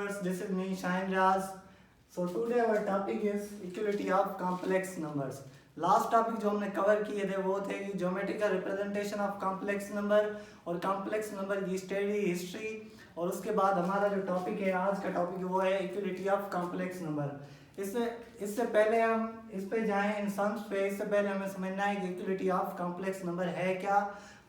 viewers, this is me Shahin Raz. So today our topic is equality of complex numbers. Last topic जो हमने cover किए थे वो थे कि geometrical representation of complex number और कॉम्प्लेक्स नंबर की स्टडी हिस्ट्री। और उसके बाद हमारा जो टॉपिक है आज का टॉपिक वो है इक्वलिटी ऑफ कॉम्प्लेक्स नंबर। इससे पहले हम इस पे जाएं इन सम्स पे, इससे पहले हमें समझना है कि इक्वलिटी ऑफ कॉम्प्लेक्स नंबर है क्या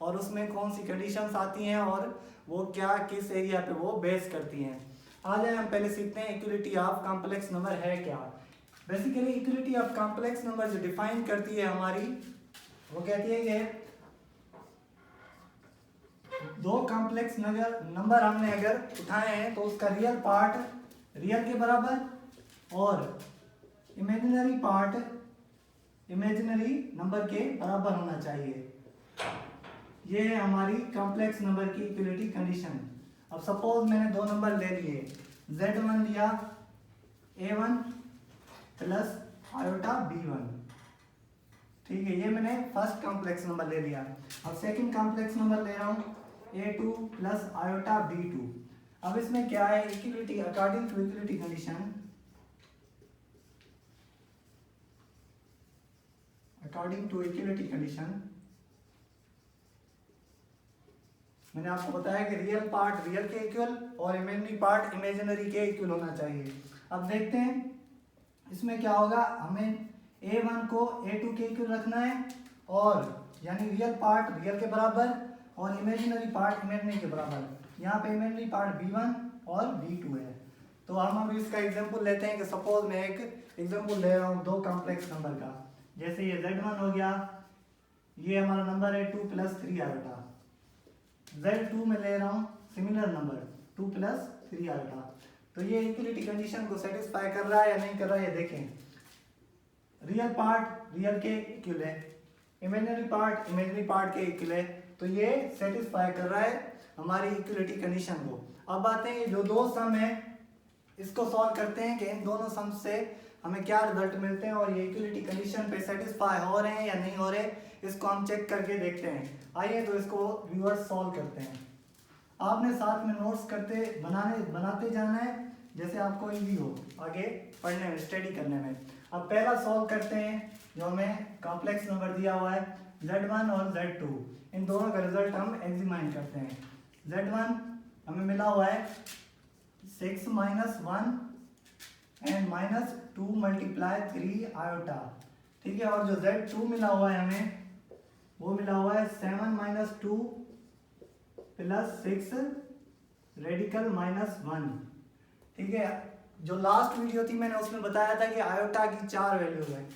और उसमें कौन सी कंडीशंस आती हैं और वो क्या किस एरिया पे वो बेस करती हैं। आज हम पहले सीखते हैं इक्वलिटी ऑफ कॉम्प्लेक्स नंबर है क्या। Basically equality of complex number जो डिफाइन करती है हमारी, वो कहती है कि दो कॉम्प्लेक्स नंबर हमने अगर उठाए हैं तो उसका रियल पार्ट रियल के बराबर और इमेजिनरी पार्ट इमेजिनरी नंबर के बराबर होना चाहिए। ये है हमारी कॉम्प्लेक्स नंबर की इक्वलिटी कंडीशन। अब सपोज मैंने दो नंबर ले लिए, z1 लिया a1 प्लस आयोटा b1, ठीक है, ये मैंने फर्स्ट कॉम्प्लेक्स नंबर ले लिया। अब सेकंड कॉम्प्लेक्स नंबर ले रहा हूँ a2 प्लस आयोटा b2। अब इसमें क्या है, equality according to equality condition, according to equality condition मैंने आपको बताया कि रियल पार्ट रियल के इक्वल और इमेजिनरी पार्ट इमेजिनरी के इक्वल होना चाहिए। अब देखते हैं इसमें क्या होगा, हमें a1 को a2 के इक्वल रखना है और यानी रियल पार्ट रियल के बराबर और इमेजिनरी पार्ट इमेजिनरी के बराबर। यहाँ पे इमेजिनरी पार्ट b1 और b2 है। तो हम अभी इसका एग्जांपल लेते हैं कि सपोज मैं एक एग्जांपल ले रहा हूँ दो कॉम्प्लेक्स नंबर का। जैसे ये z1 हो गया, ये हमारा नंबर है 2 प्लस 3 आयोटा। z2 में ले रहा हूँ सिमिलर नंबर 2 प्लस 3 आयोटा। तो ये इक्वलिटी कंडीशन को सेटिस्फाई कर रहा है या नहीं कर रहा है, ये देखें। रियल पार्ट रियल के इक्वल है, इमेजिनरी पार्ट इमेजिनरी पार्ट के इक्वल है, तो ये सेटिस्फाई कर रहा है हमारी इक्वलिटी कंडीशन को। अब आते हैं जो दो सम है इसको सॉल्व करते हैं कि इन दोनों सम से हमें क्या रिजल्ट मिलते हैं और ये इक्वलिटी कंडीशन पे सेटिस्फाई हो रहे हैं या नहीं हो रहे, इसको हम चेक करके देखते हैं। आइए तो इसको व्यूअर्स सॉल्व करते हैं। आपने साथ में नोट्स बनाते जाना है जैसे आपको इजी हो आगे पढ़ने में स्टडी करने में। अब पहला सॉल्व करते हैं जो हमें कॉम्प्लेक्स नंबर दिया हुआ है z1 और z2, इन दोनों का रिजल्ट हम एग्जामिन करते हैं। z1 हमें मिला हुआ है 6 minus 1 and minus 2 multiply 3 iota, ठीक है। और जो z2 मिला हुआ है हमें वो मिला हुआ है 7 माइनस 2 प्लस 6 रेडिकल माइनस 1, ठीक है। जो लास्ट वीडियो थी मैंने उसमें बताया था कि आयोटा की 4 वैल्यूज हैं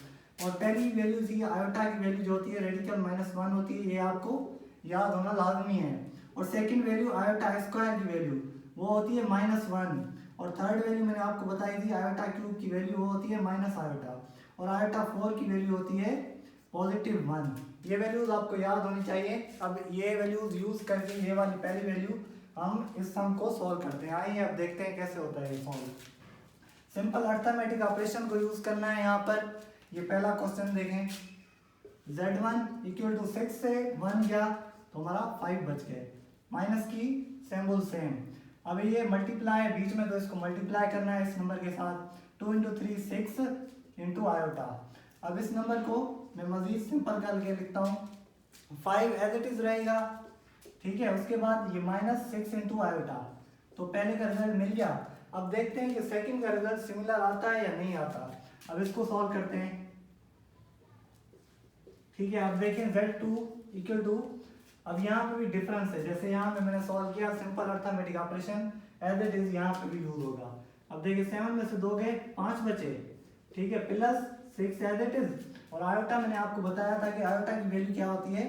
और पहली वैल्यू थी आयोटा की वैल्यू जो होती है रेडिकल माइनस 1 होती है, ये आपको याद होना लाजमी है। और सेकंड वैल्यू आयोटा स्क्वायर की वैल्यू वो होती है -1 और थर्ड वैल्यू मैंने आपको बताई थी आयोटा क्यूब की वैल्यू वो होती है माइनस आयोटा और आयोटा 4 की वैल्यू होती है +1। ये वैल्यूज आपको याद होनी चाहिए। अब ये वैल्यूज यूज करके ये वाली पहली वैल्यू हम इस सम को सॉल्व करते हैं। आइए अब देखते हैं कैसे होता है ये सॉल्व। सिंपल अर्थमेटिक ऑपरेशन को यूज करना है यहाँ पर। ये पहला क्वेश्चन देखें, z1 इक्वल टू 6 से 1 गया तो हमारा 5 बच गए, माइनस की सिंबल सेम। अब ये मल्टीप्लाई है बीच में तो इसको मल्टीप्लाई करना है इस नंबर के साथ, 2 × 3 6 इंटू आयोटा। अब इस नंबर को मैं मजीद सिंपल करके लिखता हूँ, 5 एज इट इज रहेगा, ठीक है। उसके बाद ये -6 इंटू आयोटा, तो पहले का रिजल्ट मिल गया। अब देखते हैं कि सेकंड का रिजल्ट सिमिलर आता है या नहीं आता। अब इसको सॉल्व करते हैं, ठीक है। अब देखें z2 इक्वल टू, अब यहाँ पे भी डिफरेंस है, जैसे यहाँ पे मैंने सॉल्व किया simple arithmetic operation as it is यहाँ पे भी यूज होगा। अब देखिए 7 में से 2 गए 5 बचे, ठीक है, प्लस 6 एज इट इज। और आयोटा मैंने आपको बताया था कि आयोटा की वैल्यू क्या होती है,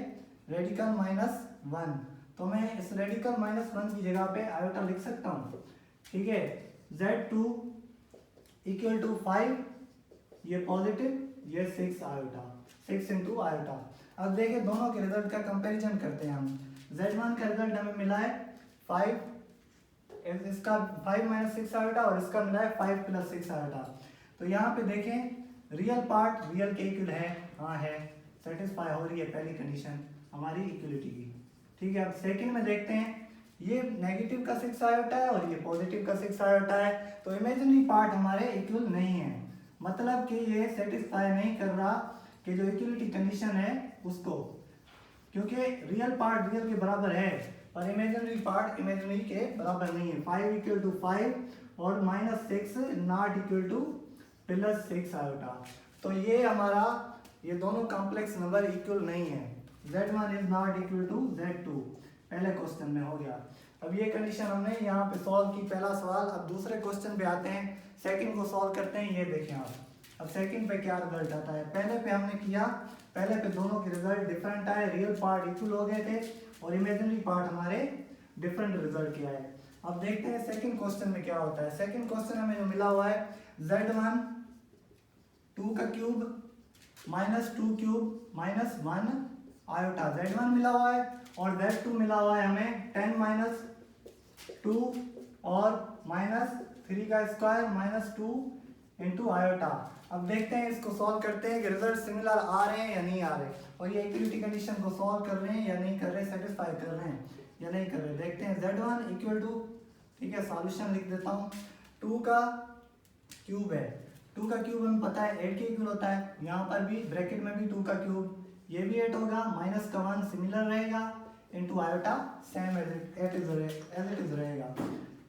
रेडिकल -1, तो मैं इस रेडिकल -1 की जगह पे आयोटा लिख सकता हूँ, ठीक है। z2 इक्वल टू 5, ये पॉजिटिव ये 6 आयोटा, 6 इंटू आयोटा। अब देखिए दोनों के रिजल्ट का कंपैरिजन करते हैं हम। z1 का रिजल्ट हमें मिला है 5, इसका 5 माइनस 6 आयोटा और इसका मिला है 5 प्लस 6 आयोटा। तो यहाँ पे देखें रियल पार्ट रियल के इक्वल है, हाँ है, सेटिस्फाई हो रही है पहली कंडीशन हमारी इक्वलिटी की, ठीक है। अब सेकंड में देखते हैं, ये नेगेटिव का 6 आयोटा है और ये पॉजिटिव का 6 आयोटा है, तो इमेजिनरी पार्ट हमारे इक्वल नहीं है, मतलब कि ये सेटिस्फाई नहीं कर रहा कि जो इक्वलिटी कंडीशन है उसको, क्योंकि रियल पार्ट रियल के बराबर है और इमेजिनरी पार्ट इमेजिनरी के बराबर नहीं है। 5 इक्वल टू 5 और -6 नॉट इक्वल टू +6 आयोटा। तो ये हमारा ये दोनों कॉम्प्लेक्स नंबर इक्वल नहीं है। Z1 is not equal to Z2 पहले क्वेश्चन में हो गया। अब ये कंडीशन हमने यहाँ पे सॉल्व की, पहला सवाल। अब दूसरे क्वेश्चन पे आते हैं, सेकंड को सॉल्व करते हैं। ये देखें आप, अब सेकंड पे क्या रिजल्ट आता है। पहले पे हमने किया, पहले पे दोनों के रिजल्ट डिफरेंट आए, रियल पार्ट इक्वल हो गए थे और इमेजिनरी पार्ट हमारे डिफरेंट रिजल्ट के आए। अब देखते हैं सेकंड क्वेश्चन में क्या होता है। सेकंड क्वेश्चन हमें जो मिला हुआ है Z1 2 का क्यूब -2 क्यूब -1 आयोटा, Z1 मिला हुआ है और Z2 मिला हुआ है हमें 10 - 2 और -3 का स्क्वायर -2 इंटू आयोटा। अब देखते हैं, इसको सॉल्व करते हैं कि रिजल्ट सिमिलर आ रहे हैं या नहीं आ रहे, और ये इक्वलिटी कंडीशन को सॉल्व कर रहे हैं या नहीं कर रहे, सेटिस्फाई कर रहे हैं या नहीं कर रहे। देखते हैं Z1 इक्वल टू, ठीक है सॉल्यूशन लिख देता हूँ, 2 का क्यूब है, 2 का क्यूब हमें पता है 8 के इक्वल होता है, यहाँ पर भी ब्रैकेट में भी 2 का क्यूब, ये भी 8 होगा, माइनस का 1 सिमिलर रहेगा into iota same as it is रहेगा।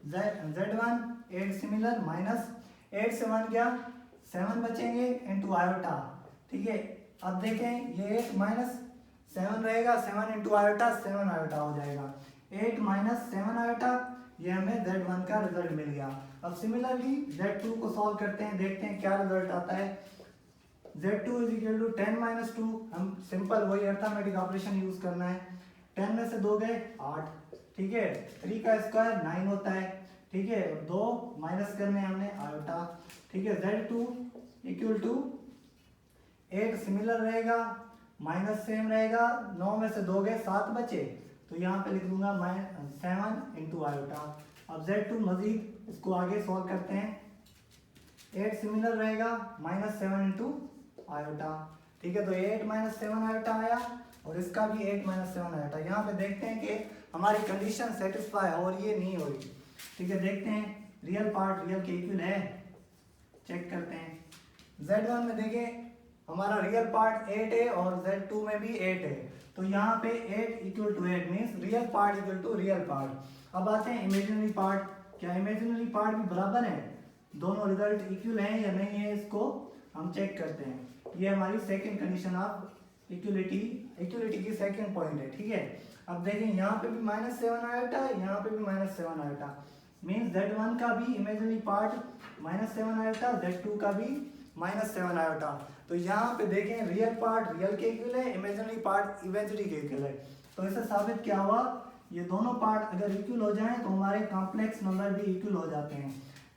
Z1 8 सिमिलर -8 से 1 क्या 7 बचेंगे इंटू आयोटा, ठीक है। अब देखें ये 8 - 7 रहेगा, 7 इंटू आयोटा 7 आयोटा हो जाएगा, 8 - 7 आयोटा, ये हमें Z1 का रिजल्ट मिल गया। अब सिमिलरली Z2 को सॉल्व करते हैं, देखते हैं क्या रिजल्ट आता है। Z2 इज इक्वल टू 10 - 2, हम सिंपल वही अर्थमेटिक ऑपरेशन यूज करना है। 10 में से 2 गए 8, ठीक है, 3 का स्क्वायर 9 होता है, ठीक है, 2 माइनस करने हमने आयोटा, ठीक है। Z2 इक्वल टू 8 सिमिलर रहेगा, माइनस सेम रहेगा, 9 में से 2 गए 7 बचे, तो यहाँ पे लिख दूंगा 7 इंटू आयोटा। अब Z2 मजीद इसको आगे सॉल्व करते हैं, 8 सिमिलर रहेगा -7 इंटू आयोटा, ठीक है। तो 8 - 7 आयोटा आया और इसका भी 8 - 7 आयोटा। यहाँ पे देखते हैं कि हमारी कंडीशन सेटिस्फाई हो रही है नहीं हो रही, ठीक है। देखते हैं रियल पार्ट रियल के इक्वल है, चेक करते हैं। Z1 में देखें हमारा रियल पार्ट 8 है और Z2 में भी 8 है, तो यहाँ पे 8 equal to 8 means real part equal to real part. अब आते हैं इमेजिनरी पार्ट, क्या इमेजिनरी पार्ट भी बराबर है, दोनों रिजल्ट इक्वल हैं या नहीं है, इसको हम चेक करते हैं। ये हमारी सेकंड कंडीशन ऑफ इक्वलिटी की सेकंड पॉइंट है, ठीक है। अब देखें यहाँ पे भी -7 आयोटा, यहाँ पे भी -7 आयोटा, मीन्स Z1 का भी इमेजिनरी पार्ट -7 आयोटा, Z2 का भी -7 आयोटा। तो यहाँ पे देखें रियल पार्ट रियल के इक्वल है, इमेजिनरी पार्ट इमेजिनरी के इक्वल है। तो इससे साबित क्या हुआ, ये दोनों पार्ट अगर इक्वल हो जाएं तो हमारे कॉम्प्लेक्स नंबर भी इक्वल हो जाते हैं।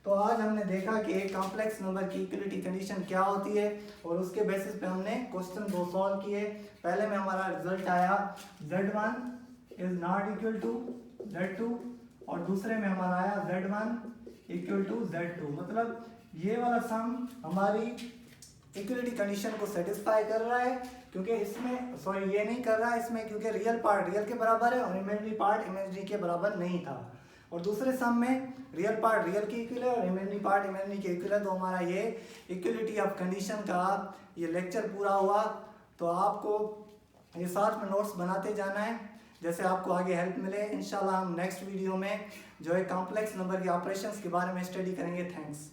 तो आज हमने देखा कि एक कॉम्प्लेक्स नंबर की इक्वलिटी कंडीशन क्या होती है और उसके बेसिस पे हमने क्वेश्चन को सॉल्व किए। पहले में हमारा रिजल्ट आया Z1 is not equal to Z2 और दूसरे में हमारा आया Z1 इक्वल टू Z2, मतलब ये वाला सम हमारी इक्वलिटी कंडीशन को सेटिस्फाई कर रहा है, क्योंकि इसमें सॉरी ये नहीं कर रहा है इसमें, क्योंकि रियल पार्ट रियल के बराबर है और इमेजिनरी पार्ट इमेजिनरी के बराबर नहीं था। और दूसरे सम में रियल पार्ट रियल के इक्वल है और इमेजिनरी पार्ट इमेजिनरी के इक्वल है। तो हमारा ये इक्वलिटी ऑफ कंडीशन का ये लेक्चर पूरा हुआ। तो आपको ये साथ में नोट्स बनाते जाना है, जैसे आपको आगे हेल्प मिले। इंशाल्लाह हम नेक्स्ट वीडियो में जो है कॉम्प्लेक्स नंबर के ऑपरेशंस के बारे में स्टडी करेंगे। थैंक्स।